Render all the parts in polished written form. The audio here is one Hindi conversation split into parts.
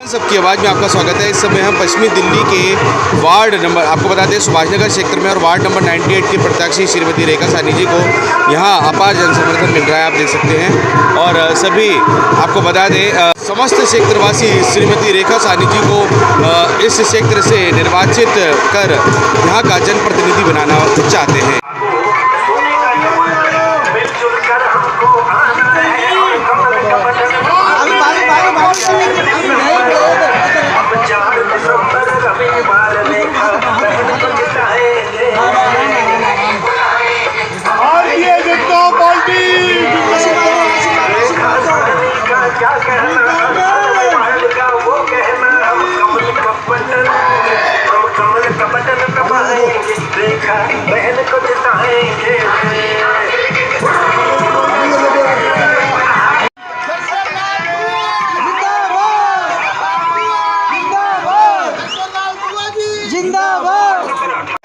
सबकी आवाज़ में आपका स्वागत है। इस समय हम पश्चिमी दिल्ली के वार्ड नंबर, आपको बता दें, सुभाष नगर क्षेत्र में और वार्ड नंबर 98 की प्रत्याशी श्रीमती रेखा साहनी जी को यहां अपार जन समर्थन मिल रहा है, आप देख सकते हैं। और सभी आपको बता दें, समस्त क्षेत्रवासी श्रीमती रेखा साहनी जी को इस क्षेत्र से निर्वाचित कर यहाँ का जनप्रतिनिधि बनाना चाहते हैं। क्या कहना वो कहना, हम कमल का बटन दबाएंगे, रेखा बहन को जिताएंगे।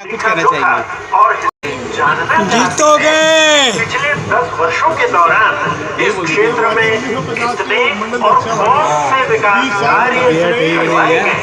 कुछ कहना चाहिए और जीतोगे। पिछले 10 वर्षों के दौरान इस क्षेत्र में कितने और कौन से विकास कार्य करवाए गए?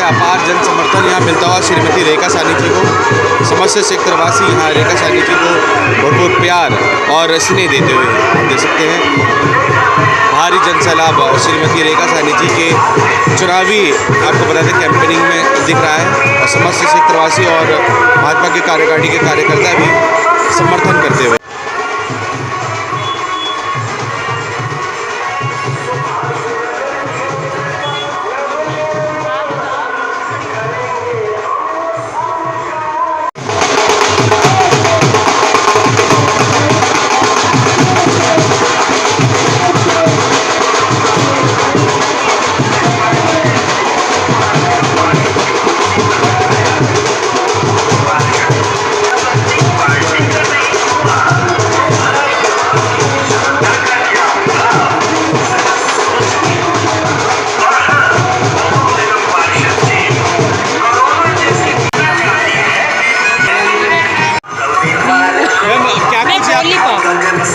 अपार जन समर्थन यहाँ मिलता हुआ श्रीमती रेखा साहनी जी को, समस्त क्षेत्रवासी यहाँ रेखा साहनी जी को भरपूर प्यार और स्नेह देते हुए आप देख सकते हैं। भारी जनसैलाब श्रीमती रेखा साहनी जी के चुनावी, आपको बता दें, कैंपेनिंग में दिख रहा है और समस्त क्षेत्रवासी और भाजपा के कार्यकारिणी के कार्यकर्ता भी समर्थन करते हुए।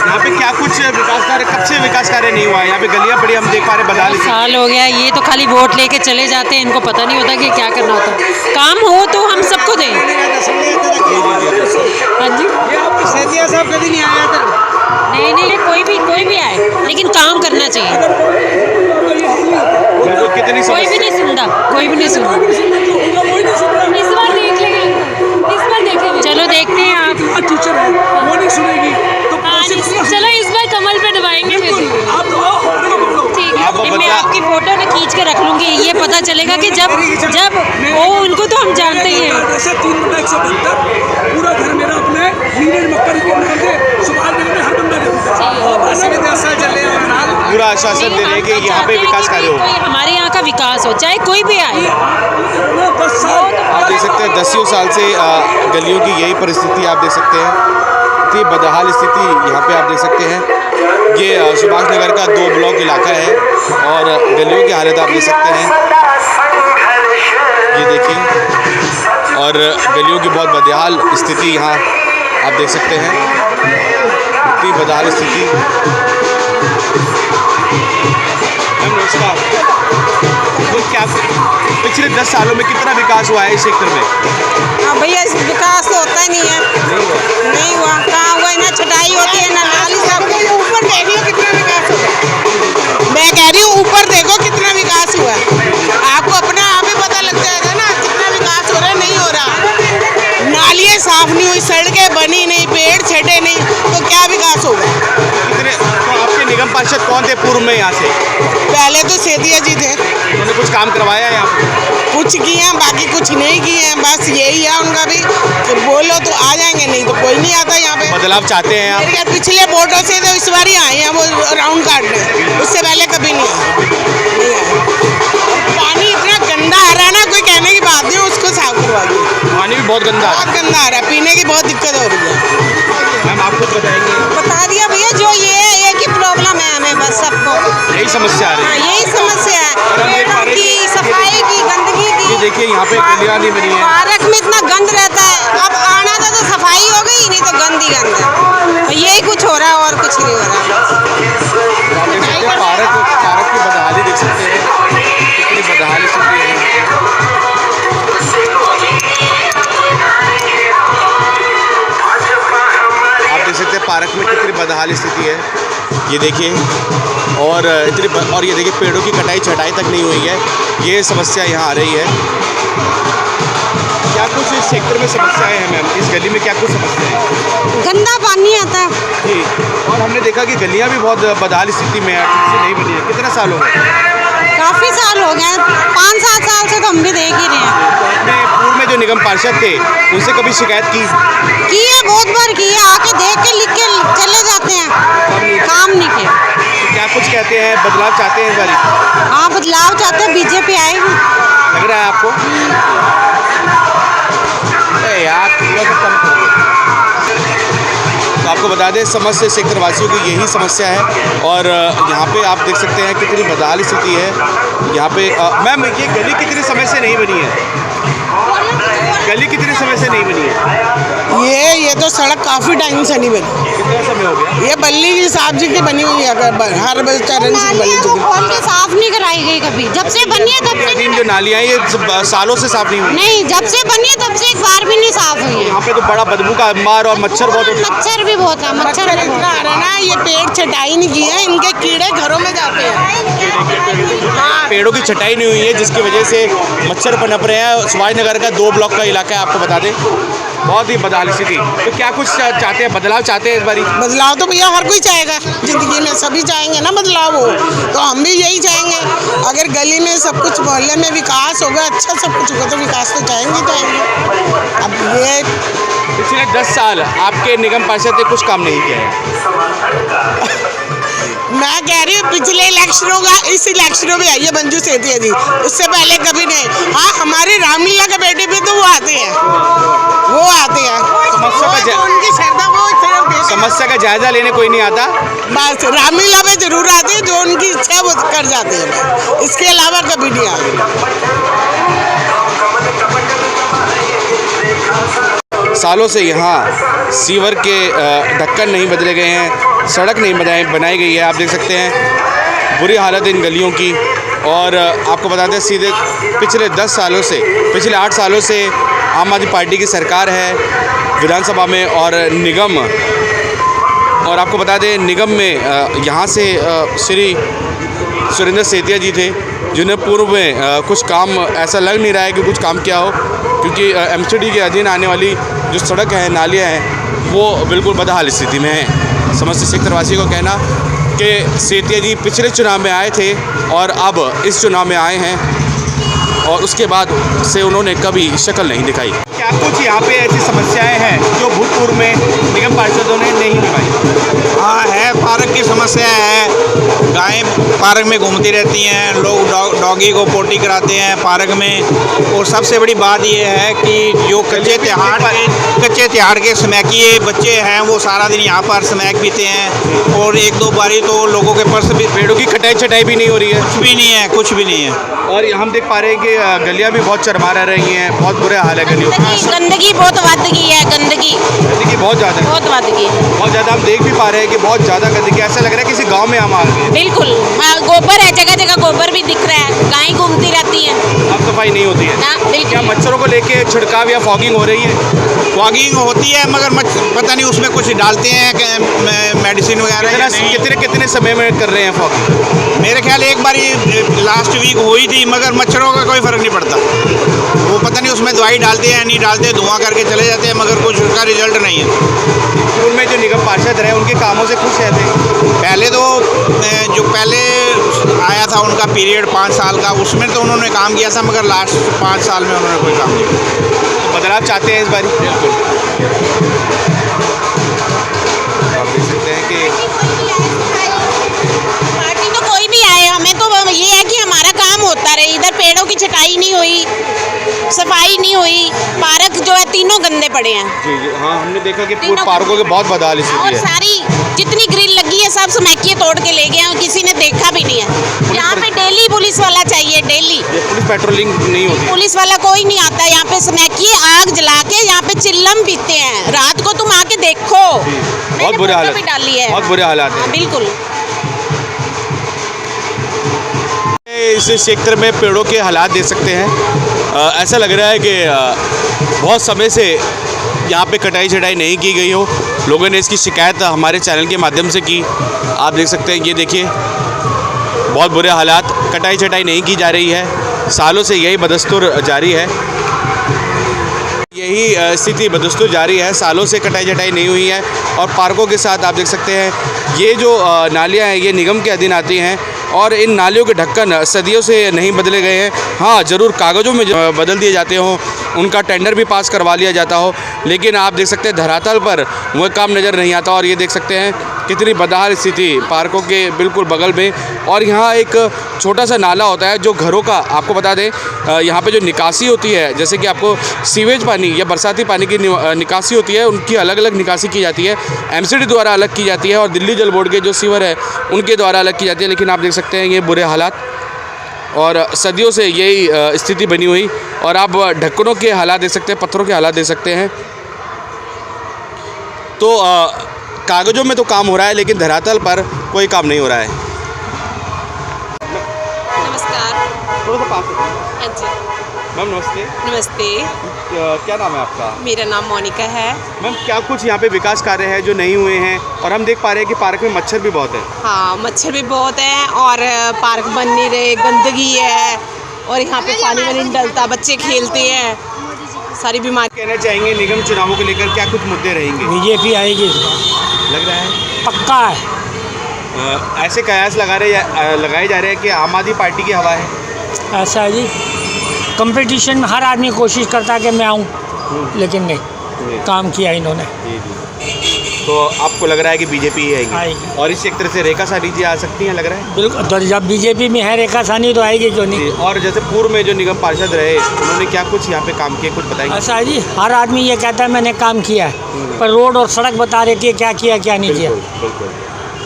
यहाँ पे क्या कुछ विकास कार्य, कब से विकास कार्य नहीं हुआ है? यहाँ पे गलियाँ बड़ी हम देख पा रहे हैं, बदहाल साल हो गया। ये तो खाली वोट लेके चले जाते हैं, इनको पता नहीं होता कि क्या करना होता। काम हो तो हम सबको दें। हाँ जी, सेठिया साहब कभी नहीं आया था। नहीं, कोई भी आए, लेकिन काम करना चाहिए। कितनी कोई भी नहीं सुनता, कोई भी नहीं सुनता। इस बार देख लेंगे, चलो देखते हैं। आप टीचर है, वो नहीं सुनेगी तो चलो इस बार कमल पे दबाएंगे। ठीक है, मैं आपकी फोटो ने खींच के रख लूंगी। ये पता चलेगा कि जब वो, उनको तो हम जानते ही हैं। 3/172 पूरा घर मेरा अपने नीरज मक्कर के नाम से सुभाष नगर में हर बंदा पूरा आश्वासन दे रहे हैं कि यहाँ पे विकास कार्य हो, हमारे यहाँ का विकास हो, चाहे कोई भी आए। आप देख सकते हैं 10 साल से गलियों की यही परिस्थिति आप देख सकते हैं। इतनी बदहाल स्थिति यहाँ पे आप देख सकते हैं। ये सुभाष नगर का 2 ब्लॉक इलाका है और गलियों की हालत आप देख सकते हैं, ये देखिए। और गलियों की बहुत बदहाल स्थिति यहाँ आप देख सकते हैं, इतनी बदहाल स्थिति। नमस्कार, तो क्या पिछले 10 सालों में कितना विकास हुआ है इस क्षेत्र में? हाँ भैया, विकास तो होता ही नहीं है। नहीं हुआ, कहाँ हुआ? ना छटाई होती है, ना नाली साफ। ऊपर देख लो कितना विकास हुआ। मैं कह रही हूँ ऊपर देखो कितना विकास हुआ। आपको अपना आप ही पता लग जाएगा ना कितना विकास हो रहा है, नहीं हो रहा। नालियाँ साफ नहीं हुई, सड़कें बनी नहीं, पेड़ छटे नहीं, तो क्या विकास होगा? तो आपके निगम पार्षद कौन थे पूर्व में यहाँ से? पहले तो सेतिया जी थे, उन्होंने कुछ काम करवाया है यहाँ पे? कुछ किए हैं, बाकी कुछ नहीं किए हैं। बस यही है उनका भी कि बोलो तो आ जाएंगे, नहीं तो कोई नहीं आता यहाँ पे। बदलाव चाहते हैं आप? मेरे ख्याल पिछले वोटों से तो इस बार ही आए हैं वो राउंड काटने, उससे पहले कभी नहीं आए। पानी इतना गंदा आ रहा है ना, कोई कहने की बात नहीं, उसको साफ करवाइए। पानी भी बहुत गंदा है। बहुत गंदा आ रहा है, पीने की बहुत दिक्कत हो रही है। मैम आप कुछ बताएंगे? बता दिया भैया, जो ये है एक ही प्रॉब्लम है हमें, बस सबको यही समस्या आ रही है। यही समस्या है, पेड़ों की, सफाई की, गंदगी की। ये देखिए यहाँ पे गलियाँ नहीं बनी है। पार्क में इतना गंद रहता है, अब आना था तो सफाई हो गई, नहीं तो गंद ही गंद है। यही कुछ हो रहा है और कुछ नहीं हो रहा। आप देख सकते हैं पार्क की बदहाली देख सकते हैं, कितनी बदहाली स्थिति है यहाँ पे। आप देख सकते हैं पार्क में कितनी बदहाली स्थिति है, ये देखिए। और ये देखिए पेड़ों की कटाई छटाई तक नहीं हुई है, ये समस्या यहाँ आ रही है। क्या कुछ इस क्षेत्र में समस्याएं हैं मैम? इस गली में क्या कुछ समस्या है? गंदा पानी आता है। जी, और हमने देखा कि गलियाँ भी बहुत बदहाल स्थिति में है, ठीक से नहीं बनी है। कितना साल हो गए? काफ़ी साल हो गए, 5-7 साल से तो हम भी देख ही रहे हैं। तो आपने पूर्व में जो निगम पार्षद थे उनसे कभी शिकायत की? है बहुत बार किए, आके देख के लिख के चले जाते हैं, काम नहीं किया। तो क्या कुछ कहते हैं, बदलाव चाहते हैं इस बारी? हाँ, बदलाव चाहते हैं, बीजेपी आएगी। लग रहा है आपको? अरे यार थोड़ा सा कम करो। तो आपको बता दें समस्त सेक्टर वासियों की यही समस्या है। और यहाँ पे आप देख सकते हैं कितनी बदहाल स्थिति है यहाँ पे। मैम ये गली कितने समय से नहीं बनी है? गली कितने समय से नहीं बनी है? ये तो सड़क काफी टाइम से नहीं बनी। कितना समय हो गया? ये बल्ली जी साहब जी की बनी हुई है, हर चरण से बल्ली जी की। खोल के साफ नहीं कराई गई कभी, जब से बनी है तब से अधीन जो नालियाँ हैं ये सालों से साफ नहीं हुई। नहीं, जब से बनी है तब से एक बार भी नहीं साफ हुई है। यहाँ पे तो बड़ा बदबू का अंबार और मच्छर बहुत होता है। मच्छर भी बहुत है, मच्छर भी बहुत इतना आ रहा है ना, ये पेड़ छटाई नहीं की है, इनके कीड़े घरों में जाते हैं। हाँ, पेड़ों की छटाई नहीं हुई है जिसकी वजह से मच्छर पनप रहे हैं। सुभाष नगर का 2 ब्लॉक का इलाका है, आपको बता दें, बहुत ही बदहाल स्थिति। तो क्या कुछ चाहते हैं, बदलाव चाहते हैं इस बारी? बदलाव तो भैया हर कोई चाहेगा जिंदगी में, सभी चाहेंगे ना बदलाव हो, तो हम भी यही चाहेंगे। अगर गली में सब कुछ, मोहल्ले में विकास होगा, अच्छा सब कुछ होगा, तो विकास तो चाहेंगे। अब ये पिछले 10 साल आपके निगम पार्षद ने कुछ काम नहीं किया है। मैं कह रही हूँ पिछले इलेक्शनों का, इस इलेक्शनों में आई है मंजू सेतिया जी, उससे पहले कभी नहीं। हाँ, हमारे रामलीला के बेटे पे तो वो आते हैं। उनकी श्रद्धा वो समस्या का जायजा लेने कोई नहीं आता, बस रामलीला पे जरूर आते हैं, जो उनकी इच्छा वो कर जाते हैं, इसके अलावा कभी नहीं आते। सालों से यहाँ सीवर के ढक्कन नहीं बदले गए हैं, सड़क नहीं बनाई गई है। आप देख सकते हैं बुरी हालत इन गलियों की। और आपको बता दें सीधे पिछले 10 सालों से, पिछले 8 सालों से आम आदमी पार्टी की सरकार है विधानसभा में और निगम। और आपको बता दें निगम में यहाँ से श्री सुरेंद्र सेतिया जी थे, जिन्हें पूर्व में कुछ काम ऐसा लग नहीं रहा है कि कुछ काम किया हो, क्योंकि एमसीडी के अधीन आने वाली जो सड़क है, नालियाँ हैं, वो बिल्कुल बदहाल स्थिति में है। समस्त क्षेत्रवासी को कहना कि सेतिया जी पिछले चुनाव में आए थे और अब इस चुनाव में आए हैं और उसके बाद से उन्होंने कभी शक्ल नहीं दिखाई। क्या कुछ यहाँ पे ऐसी समस्याएं हैं जो भूतपूर्व में निगम पार्षदों ने नहीं निभाई? हाँ है, पार्क की समस्या है। गायें पार्क में घूमती रहती हैं, लोग डॉगी को पोटी कराते हैं पार्क में। और सबसे बड़ी बात यह है कि जो कच्चे तिहाड़ के स्मैकिए बच्चे हैं वो सारा दिन यहाँ पर स्मैक पीते हैं। और 1-2 बारी तो लोगों के पर्स भी, पेड़ों की कटाई छटाई भी नहीं हो रही है, कुछ भी नहीं है। और हम देख पा रहे हैं कि गलियाँ भी बहुत चरमारा रही हैं, बहुत बुरे हाल है गलियों का। गंदगी बहुत बढ़ गई है, गंदगी बहुत ज़्यादा है, बहुत बढ़ गई, बहुत ज़्यादा। हम देख भी पा रहे हैं कि बहुत ज़्यादा गंदगी, ऐसा लग रहा है किसी गांव में हम आ गए। बिल्कुल। हाँ, गोबर है, जगह जगह गोबर भी दिख रहा है, गायें घूमती रहती हैं। आपको सफाई नहीं होती है। ना, बिल्कुल। क्या मच्छरों को लेके छिड़काव या फॉगिंग हो रही है? फॉगिंग होती है मगर पता नहीं उसमें कुछ डालते हैं मेडिसिन वगैरह। कितने समय में कर रहे हैं फॉगिंग? मेरे ख्याल एक बार लास्ट वीक हुई थी, मगर मच्छरों का कोई फ़र्क नहीं पड़ता। वो पता नहीं उसमें दवाई डालते हैं नहीं डालते, धुआं करके चले जाते हैं, मगर कुछ उसका रिजल्ट नहीं है। पूर्व में जो निगम पार्षद रहे उनके कामों से खुश रहते हैं? पहले तो जो पहले आया था उनका पीरियड 5 साल का, उसमें तो उन्होंने काम किया था, मगर लास्ट 5 साल में उन्होंने कोई काम नहीं किया। तो बदलाव चाहते हैं इस बारी? आप देख सकते हैं कि पार्टी तो कोई भी आए, हमें तो ये है कि हमारा काम होता रहे। इधर पेड़ों की छटाई नहीं हुई, सफाई नहीं हुई, पार्क जो है तीनों गंदे पड़े हैं। जी जी हाँ, हमने देखा कि पूरे पार्कों के बहुत बदहाल स्थिति और है। सारी जितनी ग्रिल लगी है सब समेकिए तोड़ के ले गए हैं, किसी ने देखा भी नहीं है। यहाँ पे डेली पुलिस वाला चाहिए, डेली। ये पुलिस पेट्रोलिंग नहीं होती? पुलिस वाला कोई नहीं आता यहाँ पे। समेकिए आग जला के यहाँ पे चिल्लम पीते हैं। रात को तुम आके देखो, बहुत बुरे हालत, भी डाली है, बहुत बुरे हालात हैं। बिल्कुल। इस क्षेत्र में पेड़ों के हालात देख सकते हैं। ऐसा लग रहा है कि बहुत समय से यहाँ पे कटाई छटाई नहीं की गई हो। लोगों ने इसकी शिकायत हमारे चैनल के माध्यम से की। आप देख सकते हैं, ये देखिए बहुत बुरे हालात, कटाई छटाई नहीं की जा रही है। सालों से यही बदस्तूर जारी है, यही स्थिति बदस्तूर जारी है। सालों से कटाई छटाई नहीं हुई है। और पार्कों के साथ आप देख सकते हैं ये जो नालियाँ हैं ये निगम के अधीन आती हैं और इन नालियों के ढक्कन सदियों से नहीं बदले गए हैं। हाँ, ज़रूर कागज़ों में बदल दिए जाते हों, उनका टेंडर भी पास करवा लिया जाता हो, लेकिन आप देख सकते हैं धरातल पर वह काम नज़र नहीं आता। और ये देख सकते हैं कितनी बदहाल स्थिति पार्कों के बिल्कुल बगल में। और यहाँ एक छोटा सा नाला होता है जो घरों का, आपको बता दें यहाँ पे जो निकासी होती है, जैसे कि आपको सीवेज पानी या बरसाती पानी की निकासी होती है, उनकी अलग अलग निकासी की जाती है। एमसीडी द्वारा अलग की जाती है और दिल्ली जल बोर्ड के जो सीवर है उनके द्वारा अलग की जाती है। लेकिन आप देख सकते हैं ये बुरे हालात और सदियों से यही स्थिति बनी हुई। और आप ढक्कनों के हालात देख सकते हैं, पत्थरों के हालात देख सकते हैं। तो कागज़ों में तो काम हो रहा है लेकिन धरातल पर कोई काम नहीं हो रहा है। नमस्कार। थोड़ा सा पास हाँ जी, मैम नमस्ते। नमस्ते। क्या नाम है आपका? मेरा नाम मोनिका है। मैम क्या कुछ यहाँ पे विकास कार्य है जो नहीं हुए हैं? और हम देख पा रहे हैं कि पार्क में मच्छर भी बहुत है। हाँ, मच्छर भी बहुत हैं और पार्क बन नहीं रहे, गंदगी है और यहाँ पे पानी में नहीं डलता, बच्चे खेलते हैं, सारी बीमारी। कहना चाहेंगे निगम चुनावों को लेकर क्या कुछ मुद्दे रहेंगे? बीजेपी आएगी, लग रहा है पक्का है। ऐसे कयास लगाए जा रहे हैं कि आम आदमी पार्टी की हवा है। ऐसा है जी, कंपटीशन में हर आदमी कोशिश करता है कि मैं आऊँ, लेकिन नहीं, काम किया इन्होंने। जी जी। तो आपको लग रहा है कि बीजेपी ही आएगी? और इस क्षेत्र से रेखा साहनी जी आ सकती हैं, लग रहा है? बिल्कुल, तो जब बीजेपी में है रेखा साहनी तो आएगी क्यों नहीं। और जैसे पूर्व में जो निगम पार्षद रहे उन्होंने क्या कुछ यहाँ पे काम किया, कुछ बताएंगे? ऐसा है जी, हर आदमी ये कहता है मैंने काम किया है, पर रोड और सड़क बता देती है क्या किया क्या नहीं किया। बिल्कुल।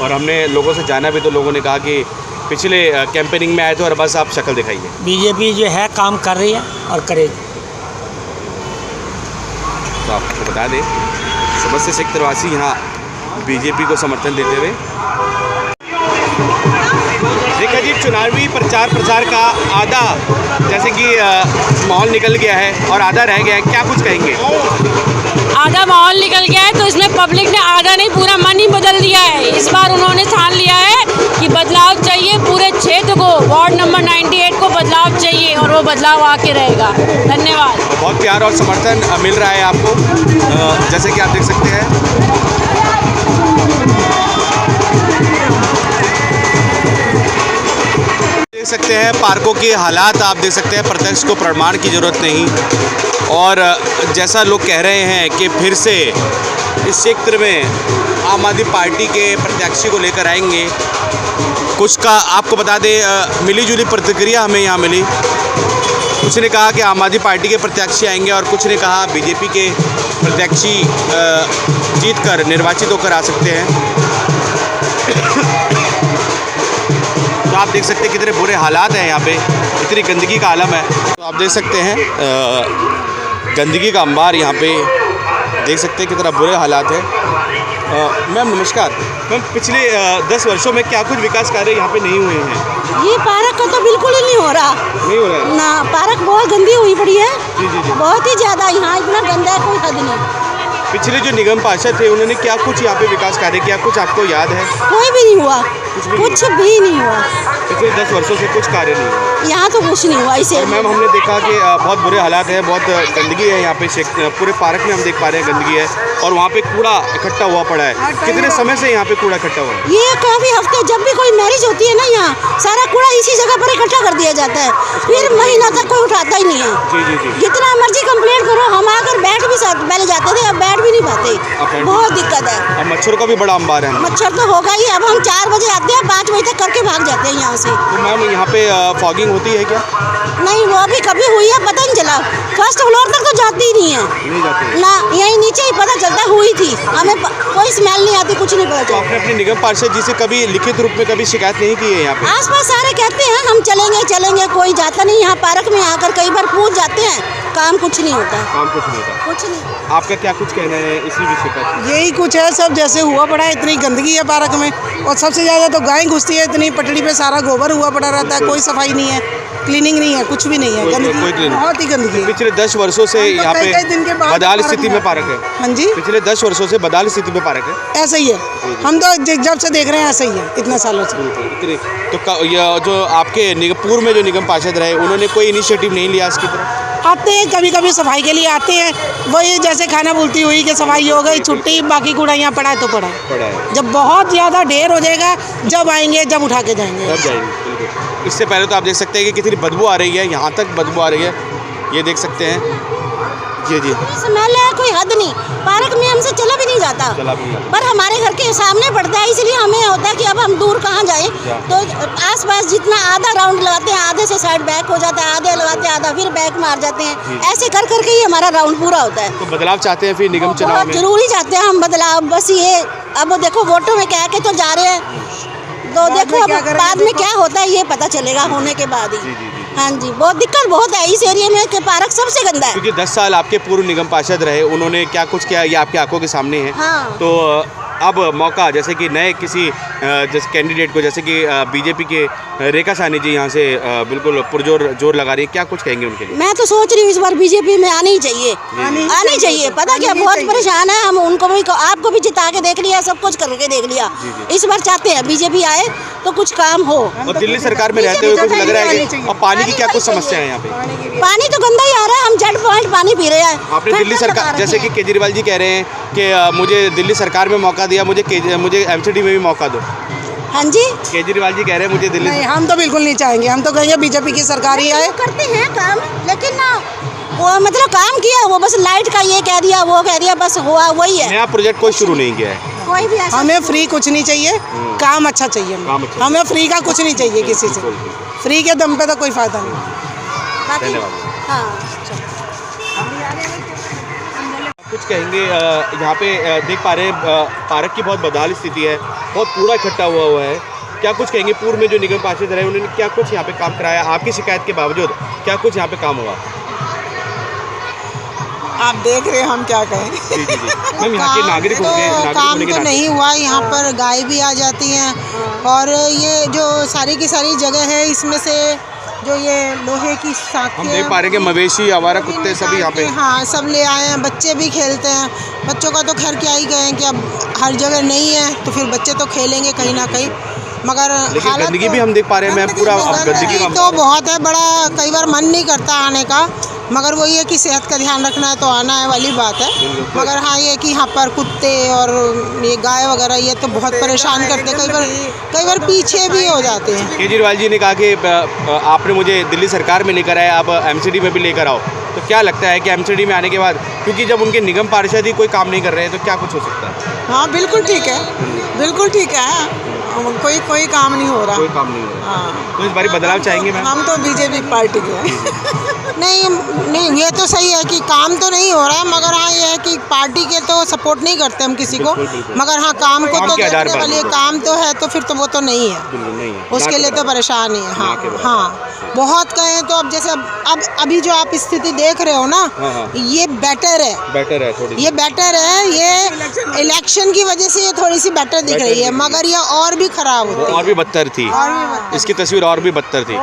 और हमने लोगों से जाना भी तो लोगों ने कहा कि पिछले कैंपेनिंग में आए थे और बस आप शक्ल दिखाइए। बीजेपी जो है काम कर रही है और करेगी। तो आपको बता दें समस्या क्षेत्रवासी यहाँ बीजेपी को समर्थन देते हुए। देखा जी, चुनावी प्रचार प्रसार का आधा जैसे कि माहौल निकल गया है और आधा रह गया है, क्या कुछ कहेंगे? आधा माहौल निकल गया है तो इसमें पब्लिक ने आधा नहीं पूरा मन ही बदल दिया है। इस बार उन्होंने ठान लिया है कि बदलाव चाहिए, पूरे क्षेत्र को, वार्ड नंबर 98 को बदलाव चाहिए और वो बदलाव आके रहेगा। धन्यवाद। बहुत प्यार और समर्थन मिल रहा है आपको, जैसे कि आप देख सकते हैं। देख सकते हैं पार्कों के हालात, आप देख सकते हैं प्रत्यक्ष को प्रमाण की ज़रूरत नहीं। और जैसा लोग कह रहे हैं कि फिर से इस क्षेत्र में आम आदमी पार्टी के प्रत्याशी को लेकर आएंगे। कुछ का आपको बता दें मिली जुली प्रतिक्रिया हमें यहाँ मिली। कुछ ने कहा कि आम आदमी पार्टी के प्रत्याशी आएंगे और कुछ ने कहा बीजेपी के प्रत्याशी जीतकर निर्वाचित होकर आ सकते हैं। तो आप देख सकते हैं कितने बुरे हालात हैं यहाँ पे, इतनी गंदगी का आलम है। तो आप देख सकते हैं गंदगी का अंबार यहाँ पे, देख सकते हैं कितना बुरे हालात है। मैम नमस्कार। मैम पिछले 10 वर्षों में क्या कुछ विकास कार्य यहाँ पे नहीं हुए हैं? ये पार्क का तो बिल्कुल ही नहीं हो रहा। नहीं हो रहा है ना, पार्क बहुत गंदी हुई पड़ी है। जी जी जी। बहुत ही ज्यादा, यहाँ इतना गंदा है, कोई हद नहीं। पिछले जो निगम पार्षद थे उन्होंने क्या कुछ यहाँ पे विकास कार्य किया, कुछ आपको याद है? कोई भी नहीं हुआ, कुछ भी नहीं हुआ। पिछले 10 वर्षों से कुछ कार्य नहीं हुआ यहाँ तो कुछ नहीं हुआ इसे। मैम हमने देखा कि बहुत बुरे हालात हैं, बहुत गंदगी है यहाँ पे, पूरे पार्क में हम देख पा रहे हैं गंदगी है और वहाँ पे कूड़ा इकट्ठा हुआ पड़ा है। कितने समय से यहाँ पे कूड़ा इकट्ठा हुआ है? ये काफी हफ्ते, जब भी कोई मैरिज होती है ना, यहाँ सारा कूड़ा इसी जगह पर इकट्ठा कर दिया जाता है, फिर महीना तक कोई उठाता ही नहीं है। जी जी जी। जितना मर्जी कंप्लेंट करो, हम आकर बैठ भी पहले जाते थे, अब बैठ भी नहीं पाते, बहुत दिक्कत है। अब मच्छरों का भी बड़ा अंबार है। मच्छर तो होगा ही। अब हम 4 बजे आते हैं, 5 बजे तक करके भाग जाते हैं यहाँ से। तो मैम यहाँ पे फॉगिंग होती है क्या? नहीं, वो अभी कभी हुई है पता नहीं चला। फर्स्ट फ्लोर तक तो जाती ही नहीं है नहीं जाती ना, यही नीचे ही पता चलता हुई थी। हमें कोई स्मेल नहीं आती, कुछ नहीं पता तो चलता। आपने अपने निगम पार्षद जी से कभी लिखित रूप में कभी शिकायत नहीं की है यहाँ पे? आसपास सारे कहते हैं हम चलेंगे चलेंगे, कोई जाता नहीं। यहाँ पार्क में आकर कई बार पूछ जाते हैं, काम कुछ नहीं होता। काम कुछ नहीं होता। कुछ नहीं। आपका क्या कुछ कहना है इसी विषय पर? यही कुछ है, सब जैसे हुआ पड़ा है। इतनी गंदगी है पार्क में, और सबसे ज़्यादा तो गाय घुसती है। इतनी पटड़ी पे सारा गोबर हुआ पड़ा रहता है, कोई सफाई नहीं है, क्लीनिंग नहीं है, कुछ भी नहीं है, कोई गंदगी cleaning। बहुत ही गंदगी है। पिछले 10 वर्षों से हम तो यहाँ कई दिन के पे बाद बदहाल पार्क स्थिति में में पार्क है। हाँ जी, पिछले 10 वर्षों से बदहाल स्थिति में पार्क है। ऐसा ही है। हम तो जब से देख रहे हैं ऐसा ही है, इतने सालों से। तो यह जो आपके पूर्व में जो निगम पार्षद रहे उन्होंने कोई इनिशिएटिव नहीं लिया इसकी तरफ? आते हैं कभी कभी सफाई के लिए आते हैं, वही जैसे खाना बोलती हुई कि सफाई हो गई, छुट्टी, बाकी कूड़ा यहाँ पड़ा है तो पड़ा है। जब बहुत ज़्यादा ढेर हो जाएगा, जब आएंगे, जब उठा के जाएंगे, तब जाएंगे। बिल्कुल। इससे पहले तो आप देख सकते हैं कि कितनी बदबू आ रही है, यहाँ तक बदबू आ रही है, ये देख सकते हैं। जी जी। स्मेल है, कोई हद नहीं। पार्क में हमसे चला भी नहीं जाता, पर हमारे घर के सामने पड़ता है, इसलिए हमें होता है कि अब हम दूर कहाँ जाएं। तो आसपास जितना आधा राउंड लगाते हैं, आधे से साइड बैक हो जाता है, आधे लगाते हैं, आधा फिर बैक मार जाते हैं, ऐसे कर करके ही हमारा राउंड पूरा होता है। तो बदलाव चाहते हैं फिर निगम चुनाव में? जरूरी चाहते हैं हम बदलाव, बस ये। अब देखो वोटों में कह के तो जा रहे हैं, तो देखो अब बाद में क्या होता है ये पता चलेगा होने के बाद ही। हाँ जी, बहुत दिक्कत बहुत है इस एरिया में कि पार्क सबसे गंदा है। क्योंकि 10 साल आपके पूर्व निगम पार्षद रहे, उन्होंने क्या कुछ किया ये आपकी आंखों के सामने है। हाँ। तो अब मौका जैसे कि नए किसी जैसे कैंडिडेट को, जैसे कि बीजेपी के रेखा साहनी जी यहाँ से बिल्कुल पुरजोर जोर लगा रही है, क्या कुछ कहेंगे उनके लिए? मैं तो सोच रही हूँ इस बार बीजेपी में आनी ही चाहिए, आनी चाहिए। पता क्या, बहुत परेशान है हम, उनको भी, आपको भी जिता के देख लिया, सब कुछ करके देख लिया। इस बार चाहते हैं बीजेपी आए तो कुछ काम हो। और दिल्ली सरकार में रहते हुए कुछ लग रहा है कि और पानी की क्या कुछ समस्या है यहाँ पे? पानी तो गंदा ही आ रहा है, हम जेट पॉइंट पानी पी रहे हैं। आपने दिल्ली सरकार, जैसे कि केजरीवाल जी कह रहे हैं कि मुझे दिल्ली सरकार में मौका दिया, मुझे एमसीडी में भी मौका दो। हाँ जी, केजरीवाल जी कह रहे हैं मुझे दिल्ली। नहीं, हम तो बिल्कुल नहीं चाहेंगे। हम तो कहेंगे बीजेपी की सरकार ही आए। करते हैं काम, लेकिन ना वो मतलब काम किया, वो बस लाइट का ये कह दिया, वो कह दिया, बस हुआ वही है। नया प्रोजेक्ट कोई शुरू नहीं किया है। कोई भी ऐसा हमें फ्री कुछ नहीं चाहिए, काम अच्छा चाहिए। काम अच्छा। हमें फ्री का कुछ नहीं चाहिए किसी से। फ्री के दम पे तो कोई फायदा नहीं। बाकी धन्यवाद। हाँ, कुछ कहेंगे यहाँ पे देख पा रहे हैं पार्क की बहुत बदहाल स्थिति है, बहुत कूड़ा इकट्ठा हुआ है। क्या कुछ कहेंगे पूर्व में जो निगम पार्षद रहे उन्होंने क्या कुछ यहाँ पे काम कराया, आपकी शिकायत के बावजूद क्या कुछ यहाँ पे काम हुआ? आप देख रहे हैं, हम क्या कहें। जी जी जी। मैम यहाँ के नागरिक होंगे, काम तो नहीं हुआ, यहाँ पर गाय भी आ जाती हैं, और ये जो सारी की सारी जगह है, इसमें से जो ये लोहे की साखें हम देख पा रहे हैं कि मवेशी, आवारा कुत्ते सभी यहाँ पे। हाँ, सब ले आए हैं, बच्चे भी खेलते हैं। बच्चों का तो खैर क्या ही कहें कि अब हर जगह नहीं है, तो फिर बच्चे तो खेलेंगे कहीं ना कहीं, मगर लेकिन गंदगी भी हम देख पा रहे हैं मैम, पूरा गंदगी तो बहुत है, बड़ा कई बार मन नहीं करता आने का, मगर वो ये कि सेहत का ध्यान रखना है तो आना है वाली बात है। मगर हाँ, ये कि यहाँ पर कुत्ते और ये गाय वगैरह ये तो बहुत परेशान करते, कई बार पीछे भी हो जाते हैं। केजरीवाल जी ने कहा कि आपने मुझे दिल्ली सरकार में लेकर आए, आप एमसीडी में भी लेकर आओ, तो क्या लगता है कि एमसीडी में आने के बाद, क्योंकि जब उनके निगम पार्षद ही कोई काम नहीं कर रहे हैं, तो क्या कुछ हो सकता है? हाँ, बिल्कुल ठीक है, बिल्कुल ठीक है। कोई काम नहीं हो रहा, कोई काम नहीं हो रहा। हाँ। तो इस बारी बदलाव चाहेंगे मैम? हम तो बीजेपी पार्टी के हैं। नहीं ये तो सही है कि काम तो नहीं हो रहा है, मगर हाँ ये है कि पार्टी के तो सपोर्ट नहीं करते हम किसी को, मगर हाँ काम को तो देखने वाली काम तो है, तो फिर तो वो तो नहीं है, उसके लिए तो परेशान ही है। हाँ बहुत कहें तो अब जैसे अब अभी जो आप स्थिति देख रहे हो ना, ये बेटर है थोड़ी, ये बेटर है, ये इलेक्शन की वजह से ये थोड़ी सी बेटर दिख रही है, मगर ये और भी खराब होती है, और भी बदतर थी, इसकी तस्वीर और भी बदतर थी,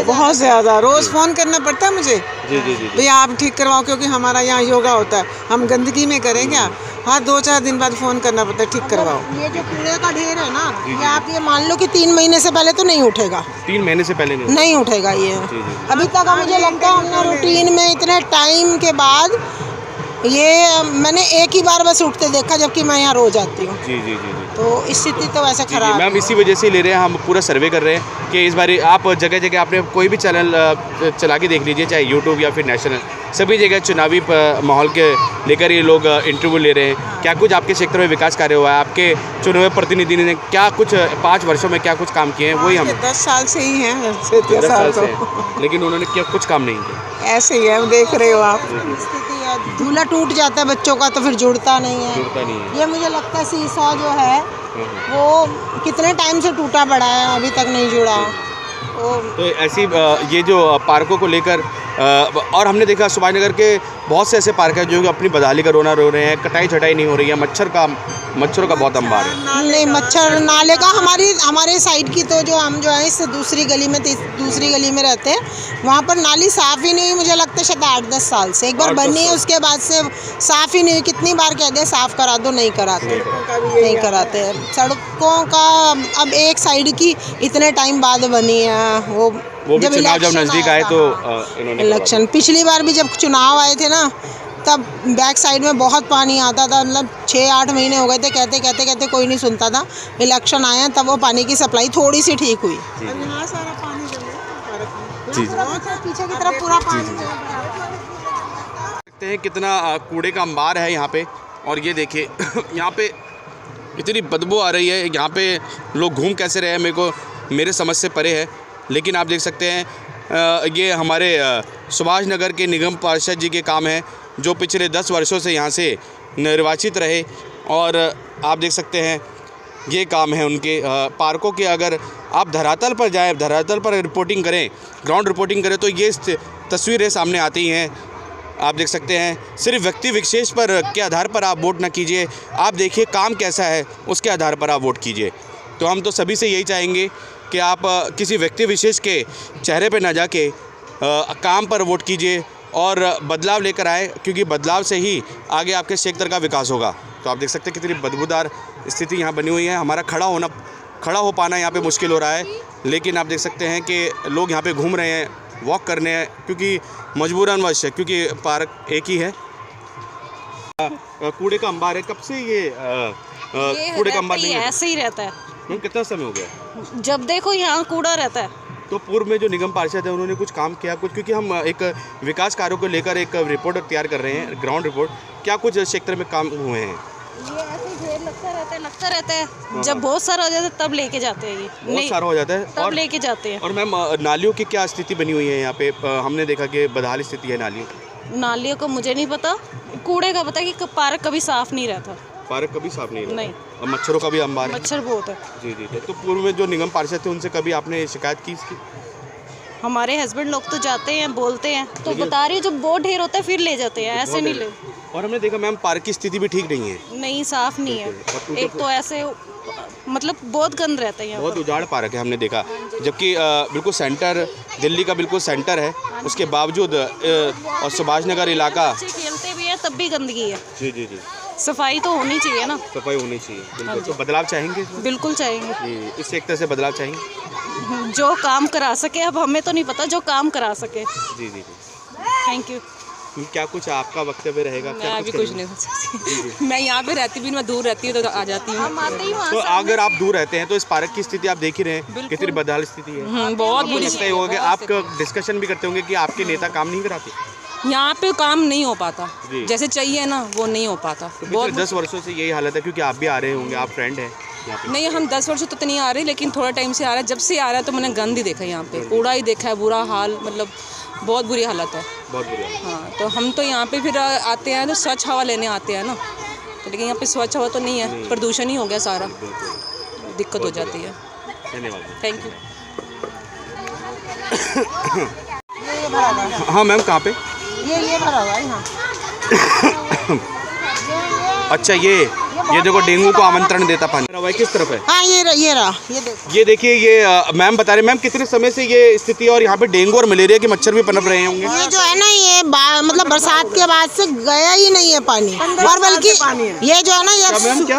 बहुत ज़्यादा। रोज़ फ़ोन करना पड़ता है मुझे, जी भैया आप ठीक करवाओ, क्योंकि हमारा यहाँ योगा होता है, हम गंदगी में करें क्या? हाँ 2-4 दिन बाद फ़ोन करना पड़ता है, ठीक करवाओ। ये जो कूड़े का ढेर है ना, ये आप ये मान लो कि 3 महीने से पहले तो नहीं उठेगा, 3 महीने से पहले नहीं उठेगा ये। अभी तक मुझे लगता है हमने रूटीन में इतने टाइम के बाद ये मैंने एक ही बार बस उठते देखा, जबकि मैं यहाँ रोज आती हूँ। जी। तो स्थिति तो वैसे खराब है। मैम इसी वजह से ले रहे हैं, हम पूरा सर्वे कर रहे हैं कि इस बार आप जगह जगह आपने कोई भी चैनल चला के देख लीजिए, चाहे यूट्यूब या फिर नेशनल, सभी जगह चुनावी माहौल के लेकर ये लोग इंटरव्यू ले रहे हैं। क्या कुछ आपके क्षेत्र में विकास कार्य हुआ है? आपके चुने हुए प्रतिनिधि ने क्या कुछ 5 वर्षों में क्या कुछ काम किए हैं? वही हम 10 साल से ही हैं, 10 साल से, लेकिन उन्होंने क्या कुछ काम नहीं किया। ऐसे ही है, देख रहे हो आप। झूला टूट जाता है बच्चों का तो फिर जुड़ता नहीं है। ये मुझे लगता है सीसॉ जो है वो कितने टाइम से टूटा पड़ा है, अभी तक नहीं जुड़ा। तो ऐसी ये जो पार्कों को लेकर और हमने देखा सुभाष नगर के बहुत से ऐसे पार्क हैं जो अपनी बदहाली का रोना रो रहे हैं, कटाई छटाई नहीं हो रही है, मच्छरों का बहुत अंबार है। नहीं मच्छर नाले का हमारे साइड की तो जो हम जो है इस दूसरी गली में रहते हैं, वहाँ पर नाली साफ़ ही नहीं हुई, मुझे लगता है शायद 8-10 साल से। एक बार बनी है, उसके बाद से साफ़ ही नहीं हुई। कितनी बार कह दे साफ़ करा दो, नहीं कराते। सड़कों का अब एक साइड की इतने टाइम बाद बनी है, वो भी चुनाव जब नज़दीक आए तो इलेक्शन पिछली बार भी जब चुनाव आए थे ना, तब बैक साइड में बहुत पानी आता था, मतलब 6-8 महीने हो गए थे, कहते कोई नहीं सुनता था। इलेक्शन आए तब वो पानी की सप्लाई थोड़ी सी ठीक हुई। यहाँ सारा पानी पीछे की तरफ पूरा पानी देखते हैं कितना कूड़े का अंबार है यहाँ पे। और ये देखिए यहाँ पे इतनी बदबू आ रही है, यहाँ पे लोग घूम कैसे रहे हैं मेरे समझ से परे है। लेकिन आप देख सकते हैं ये हमारे सुभाष नगर के निगम पार्षद जी के काम है, जो पिछले 10 वर्षों से यहाँ से निर्वाचित रहे। और आप देख सकते हैं ये काम है उनके। पार्कों के अगर आप धरातल पर जाएं, धरातल पर रिपोर्टिंग करें, ग्राउंड रिपोर्टिंग करें, तो ये तस्वीरें सामने आती हैं। आप देख सकते हैं सिर्फ व्यक्ति विशेष पर के आधार पर आप वोट ना कीजिए, आप देखिए काम कैसा है उसके आधार पर आप वोट कीजिए। तो हम तो सभी से यही चाहेंगे कि आप किसी व्यक्ति विशेष के चेहरे पर ना जाके काम पर वोट कीजिए और बदलाव लेकर आए, क्योंकि बदलाव से ही आगे आपके क्षेत्र का विकास होगा। तो आप देख सकते हैं कितनी बदबूदार स्थिति यहाँ बनी हुई है। हमारा खड़ा हो पाना यहाँ पे मुश्किल हो रहा है, लेकिन आप देख सकते हैं कि लोग यहाँ पे घूम रहे हैं, वॉक करने हैं, क्योंकि मजबूरनवश है, क्योंकि पार्क एक ही है। कूड़े का अंबार है, कब से ये कूड़े का अंबार नहीं है? ऐसे ही रहता है। कितना समय हो गया? जब देखो यहाँ कूड़ा रहता है। तो पूर्व में जो निगम पार्षद है उन्होंने कुछ काम किया कुछ? क्योंकि हम एक विकास कार्यों को लेकर एक रिपोर्ट तैयार कर रहे हैं, ग्राउंड रिपोर्ट। क्या कुछ क्षेत्र में काम हुए हैं? ये ऐसे ढेर लगता रहता है। जब बहुत सारा हो जाता है तब लेके जाते हैं। ये बहुत सारा हो जाता है तब लेके जाते हैं। और मैम नालियों की क्या स्थिति बनी हुई है यहाँ पे? हमने देखा कि बदहाली स्थिति है नालियों को मुझे नहीं पता, कूड़े का पता कि पार्क कभी साफ नहीं रहता। पार्क कभी साफ नहीं रहता? नहीं। और मच्छरों का भी अंबार है? मच्छर बहुत है। जी। तो पूर्व में जो निगम पार्षद थे उनसे कभी आपने शिकायत की इसकी? हमारे हस्बैंड लोग तो जाते हैं, बोलते हैं, तो बता रही हूँ जब बहुत ढेर होता है फिर ले जाते हैं, ऐसे नहीं ले। और हमने देखा मैम पार्क की स्थिति भी ठीक नहीं है। नहीं, साफ नहीं है। एक तो ऐसे मतलब बहुत गंद रहता है यहाँ, बहुत उजाड़ पार्क है हमने देखा, जबकि बिल्कुल सेंटर, दिल्ली का बिल्कुल सेंटर है, उसके बावजूद और सुभाष नगर इलाका खेलते भी है तब भी गंदगी है। जी। सफाई तो होनी चाहिए ना। सफाई होनी चाहिए, बिल्कुल। तो बदलाव चाहेंगे? बिल्कुल चाहेंगे। इस सेक्टर से बदलाव चाहेंगे, जो काम करा सके। अब हमें तो नहीं पता, जो काम करा सके। जी। Thank you. क्या कुछ आपका वक्तव्य रहेगा? मैं अभी कुछ नहीं सोचती। मैं यहाँ पे रहती भी, मैं दूर रहती हूँ तो आ जाती हूँ। तो अगर आप दूर रहते हैं तो इस पार्क की स्थिति आप देख ही रहे हैं कितनी बदहाल स्थिति है। बहुत बुरी स्थिति होगी। आप डिस्कशन भी करते होंगे कि आपके नेता काम नहीं कराते? यहाँ पे काम नहीं हो पाता, जैसे चाहिए ना वो नहीं हो पाता। तो बहुत 10 वर्षों से यही हालत है, क्योंकि आप भी आ रहे होंगे, आप फ्रेंड हैं। नहीं, हम 10 वर्षों तो नहीं आ रहे, लेकिन थोड़ा टाइम से आ रहा है। जब से आ रहा है तो मैंने गंद ही देखा यहाँ पे, कूड़ा ही देखा है, बुरा हाल, मतलब बहुत बुरी हालत है। बहुत बुरी। हाँ, तो हम तो यहाँ पे फिर आते हैं तो स्वच्छ हवा लेने आते हैं ना, तो लेकिन यहाँ पे स्वच्छ हवा तो नहीं है, प्रदूषण ही हो गया सारा, दिक्कत हो जाती है। धन्यवाद। Thank you. हाँ मैम, कहाँ पे? ये भरा हुआ है यहाँ। अच्छा, ये देखो डेंगू को आमंत्रण देता पानी रहा है, किस तरफ है? हाँ ये रहा, ये देखो। ये देखिए, ये मैम बता रहे, मैम कितने समय से ये स्थिति है और यहाँ पे डेंगू और मलेरिया के मच्छर भी पनप रहे होंगे? ये जो है ना, ये मतलब बरसात के बाद से गया ही नहीं है पानी, और बल्कि ये जो है ना, ये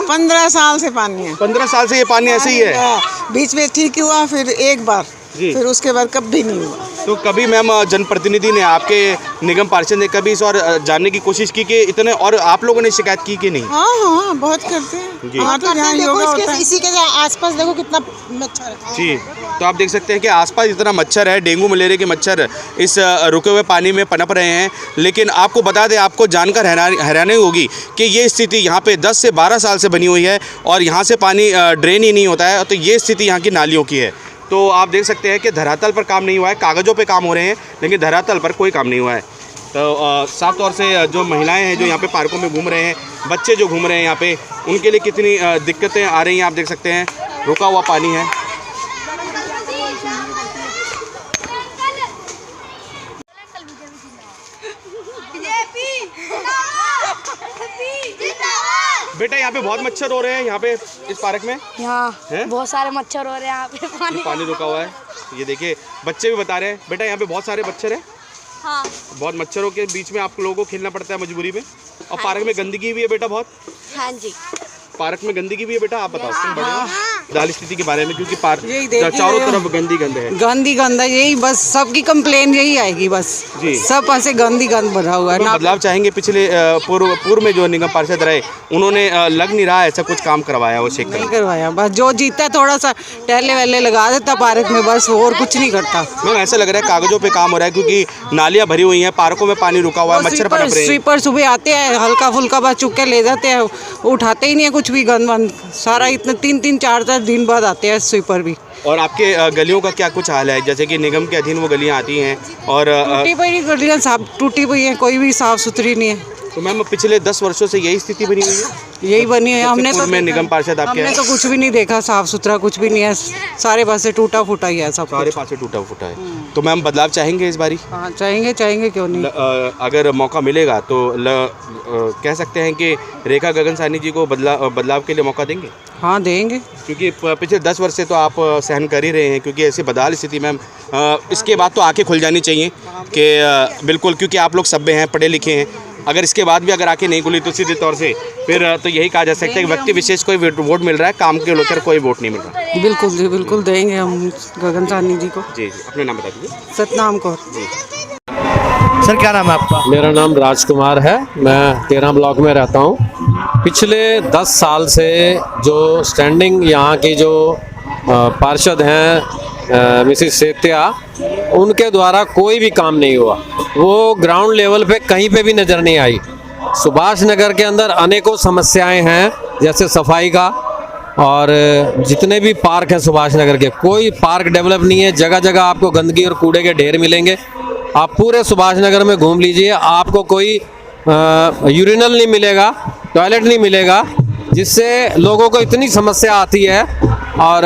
15 साल से पानी है। 15 साल से ये पानी ऐसे ही है? बीच में ठीक हुआ, फिर एक बार, फिर उसके बाद कभी नहीं हुआ। तो कभी मैम जनप्रतिनिधि ने, आपके निगम पार्षद ने कभी इस और जानने की कोशिश की कि इतने, और आप लोगों ने शिकायत की कि नहीं? हाँ, बहुत करते हैं। हाँ, तो यहाँ योगा होता है। इसी के आसपास देखो कितना मच्छर है। जी, तो आप देख सकते हैं कि आसपास इतना मच्छर है, डेंगू मलेरिया के मच्छर इस रुके हुए पानी में पनप रहे हैं। लेकिन आपको बता दें, आपको जानकर हैरानी होगी कि ये स्थिति यहाँ पे 10 से 12 साल से बनी हुई है और यहाँ से पानी ड्रेन ही नहीं होता है। तो ये स्थिति यहाँ की नालियों की है। तो आप देख सकते हैं कि धरातल पर काम नहीं हुआ है, कागज़ों पे काम हो रहे हैं, लेकिन धरातल पर कोई काम नहीं हुआ है। तो साफ तौर से जो महिलाएं हैं जो यहाँ पे पार्कों में घूम रहे हैं, बच्चे जो घूम रहे हैं यहाँ पे, उनके लिए कितनी दिक्कतें आ रही हैं। आप देख सकते हैं, रुका हुआ पानी है। बेटा, यहाँ पे बहुत मच्छर हो रहे हैं यहाँ पे इस पार्क में। यहाँ बहुत सारे मच्छर हो रहे हैं, यहाँ पे पानी रुका हुआ है। ये देखिए, बच्चे भी बता रहे हैं, बेटा यहाँ पे बहुत सारे मच्छर हैं। हाँ। बहुत मच्छरों के बीच में आप लोगों को खेलना पड़ता है मजबूरी में। और पार्क में गंदगी भी है बेटा बहुत। हाँ जी, पार्क में गंदगी भी है बेटा, आप बताओ फिलहाल स्थिति के बारे में, क्योंकि पार्क चारों तरफ गंदी गंद है। गंदी गंद है, यही बस सबकी कंप्लेन यही आएगी बस जी। सब ऐसे गंदी गंद भरा हुआ है ना। बदलाव चाहेंगे? पिछले पूर्व में जो निगम पार्षद रहे, उन्होंने लग नहीं रहा ऐसा कुछ काम करवाया वो क्षेत्र नहीं करवाया, बस जो जीता थोड़ा सा टहले वहले लगा देता पार्क में, बस और कुछ नहीं करता। मैम ऐसा लग रहा है कागजों पे काम हो रहा है, क्योंकि नालियाँ भरी हुई हैं, पार्कों में पानी रुका हुआ है, मच्छर पनप रहे हैं। स्वीपर सुबह आते हैं, हल्का फुल्का बस चुक के ले जाते हैं, उठाते ही नहीं है कुछ भी गंद वंद सारा। इतने 3-3, 4-4 दिन बाद आते हैं स्वीपर भी। और आपके गलियों का क्या कुछ हाल है? जैसे कि निगम के अधीन वो गलियां आती हैं और टूटी हुई गलियां साफ टूटी हुई हैं, कोई भी साफ सुथरी नहीं है। तो मैम पिछले 10 वर्षों से यही स्थिति बनी हुई है? यही बनी है। हमने तो निगम पार्षद आपके हमने तो कुछ भी नहीं देखा, साफ सुथरा कुछ भी नहीं है, सारे पासे टूटा फूटा ही है सब, सारे पासे टूटा फूटा है। तो मैम बदलाव चाहेंगे इस बारी? हाँ चाहेंगे, क्यों नहीं। अगर मौका मिलेगा तो कह सकते हैं कि रेखा गगन साहनी जी को बदलाव के लिए मौका देंगे? हाँ देंगे, क्योंकि पिछले 10 वर्ष से तो आप सहन कर ही रहे हैं, क्योंकि ऐसी बदहाल स्थिति मैम इसके बाद तो आंखें खुल जानी चाहिए कि बिल्कुल, क्योंकि आप लोग सभ्य हैं, पढ़े लिखे हैं। अगर इसके बाद भी अगर आंखें नहीं खुली तो सीधे तौर से फिर तो यही कहा जा सकता है कि व्यक्ति विशेष कोई वोट मिल रहा है, काम के लेकर कोई वोट नहीं मिल रहा। बिल्कुल जी, बिल्कुल देंगे हम गगन साहनी जी को। जी, अपना नाम बता दीजिए। सतनाम कौर जी। सर क्या नाम है आपका? मेरा नाम राजकुमार है, मैं 13 ब्लॉक में रहता हूँ। पिछले 10 साल से जो स्टैंडिंग यहाँ की जो पार्षद हैं मिसिस सेत्या, उनके द्वारा कोई भी काम नहीं हुआ। वो ग्राउंड लेवल पे कहीं पे भी नज़र नहीं आई। सुभाष नगर के अंदर अनेकों समस्याएं हैं, जैसे सफाई का, और जितने भी पार्क हैं सुभाष नगर के, कोई पार्क डेवलप नहीं है। जगह जगह आपको गंदगी और कूड़े के ढेर मिलेंगे। आप पूरे सुभाष नगर में घूम लीजिए, आपको कोई यूरिनल नहीं मिलेगा, टॉयलेट नहीं मिलेगा, जिससे लोगों को इतनी समस्या आती है। और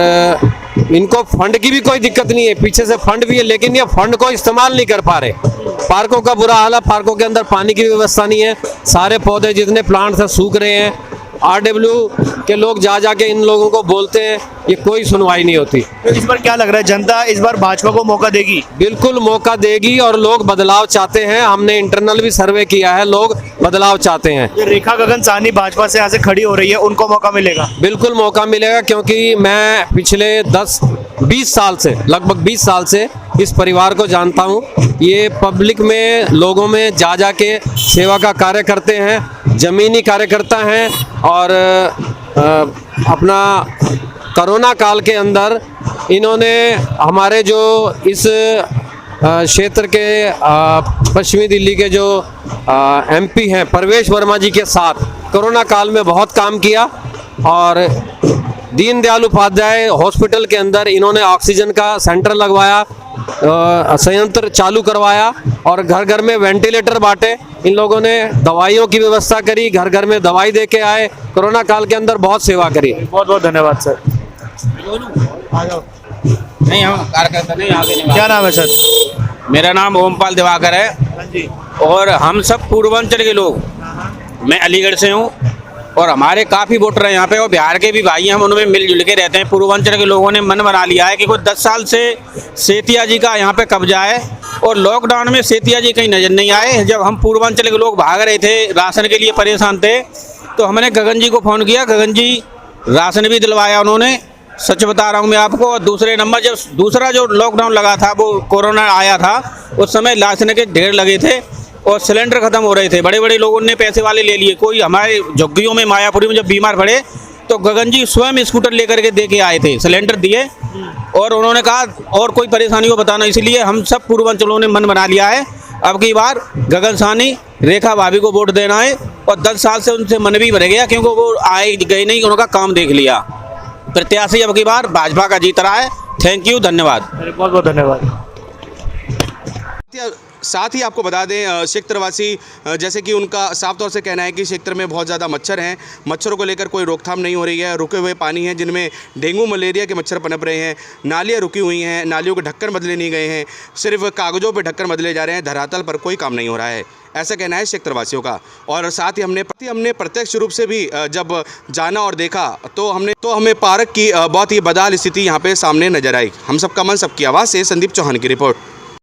इनको फंड की भी कोई दिक्कत नहीं है, पीछे से फंड भी है, लेकिन ये फंड को इस्तेमाल नहीं कर पा रहे। पार्कों का बुरा हाल है, पार्कों के अंदर पानी की व्यवस्था नहीं है, सारे पौधे जितने प्लांट्स हैं सूख रहे हैं। आरडब्ल्यू के लोग जा के इन लोगों को बोलते हैं, ये कोई सुनवाई नहीं होती। तो इस बार क्या लग रहा है, जनता इस बार भाजपा को मौका देगी? बिल्कुल मौका देगी, और लोग बदलाव चाहते हैं। हमने इंटरनल भी सर्वे किया है, लोग बदलाव चाहते हैं। रेखा गगन साहनी भाजपा से यहाँ से खड़ी हो रही है, उनको मौका मिलेगा? बिल्कुल मौका मिलेगा, क्योंकि मैं पिछले 10-20 साल से, लगभग 20 साल से इस परिवार को जानता हूँ। ये पब्लिक में, लोगों में जा के सेवा का कार्य करते हैं, ज़मीनी कार्यकर्ता हैं। और अपना कोरोना काल के अंदर इन्होंने हमारे जो इस क्षेत्र के पश्चिमी दिल्ली के जो MP हैं परवेश वर्मा जी के साथ कोरोना काल में बहुत काम किया। और दीनदयाल उपाध्याय हॉस्पिटल के अंदर इन्होंने ऑक्सीजन का सेंटर लगवाया, संयंत्र चालू करवाया और घर घर में वेंटिलेटर बांटे। इन लोगों ने दवाइयों की व्यवस्था करी, घर घर में दवाई दे के आए, कोरोना काल के अंदर बहुत सेवा करी। बहुत बहुत धन्यवाद सर। नहीं, हम कार्यकर्ता नहीं, आगे क्या नाम है सर? मेरा नाम ओमपाल दिवाकर है और हम सब पूर्वांचल के लोग, मैं अलीगढ़ से हूँ और हमारे काफ़ी वोटर हैं यहाँ पे और बिहार के भी भाई हैं, हम उनमें मिलजुल के रहते हैं। पूर्वांचल के लोगों ने मन बना लिया है कि कोई 10 साल से सेतिया जी का यहाँ पे कब्जा है और लॉकडाउन में सेतिया जी कहीं नज़र नहीं आए। जब हम पूर्वांचल के लोग भाग रहे थे, राशन के लिए परेशान थे, तो हमने गगन जी को फ़ोन किया। गगन जी राशन भी दिलवाया उन्होंने, सच बता रहा हूँ मैं आपको। और दूसरे नंबर जब दूसरा जो लॉकडाउन लगा था, वो कोरोना आया था, उस समय राशन के ढेर लगे थे और सिलेंडर ख़त्म हो रहे थे। बड़े बड़े लोगों ने पैसे वाले ले लिए। कोई हमारे झुग्गियों में मायापुरी में जब बीमार पड़े तो गगन जी स्वयं स्कूटर लेकर के दे के आए थे, सिलेंडर दिए और उन्होंने कहा और कोई परेशानी हो बताना। इसलिए हम सब पूर्वांचलों ने मन बना लिया है अब की बार गगन साहनी, रेखा भाभी को वोट देना है। और 10 साल से उनसे मन भी भर गया क्योंकि वो आए गए नहीं, उनका काम देख लिया। प्रत्याशी अब की बार भाजपा का जीत रहा है। थैंक यू, धन्यवाद। बहुत बहुत धन्यवाद। साथ ही आपको बता दें क्षेत्रवासी जैसे कि उनका साफ तौर से कहना है कि क्षेत्र में बहुत ज़्यादा मच्छर हैं, मच्छरों को लेकर कोई रोकथाम नहीं हो रही है। रुके हुए पानी हैं जिनमें डेंगू मलेरिया के मच्छर पनप रहे हैं, नालियाँ रुकी हुई हैं, नालियों के ढक्कन बदले नहीं गए हैं, सिर्फ कागज़ों पे ढक्कन बदले जा रहे हैं, धरातल पर कोई काम नहीं हो रहा है, ऐसा कहना है क्षेत्रवासियों का। और साथ ही हमने प्रत्यक्ष रूप से भी जब जाना और देखा तो हमें पार्क की बहुत ही बदहाल स्थिति यहाँ पे सामने नजर आई। हम सबका मन सबकी आवाज़ से संदीप चौहान की रिपोर्ट।